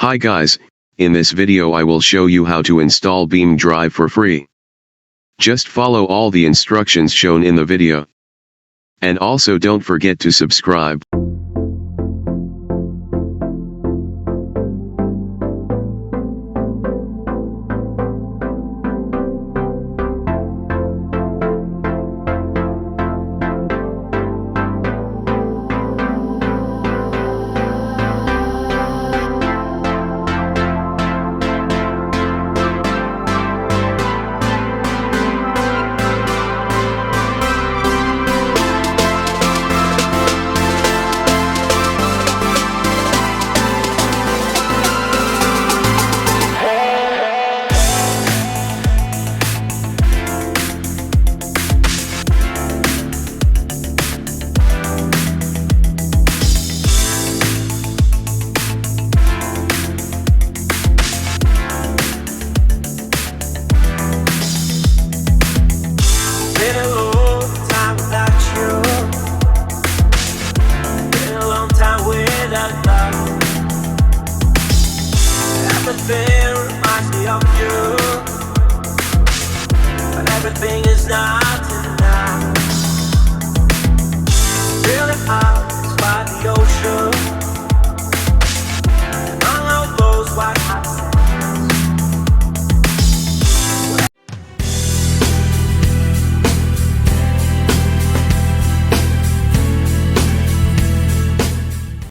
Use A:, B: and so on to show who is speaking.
A: Hi guys, in this video I will show you how to install beamng.Drive for free. Just follow all the instructions shown in the video. And also don't forget to subscribe.
B: Everything reminds me of you, but everything is not.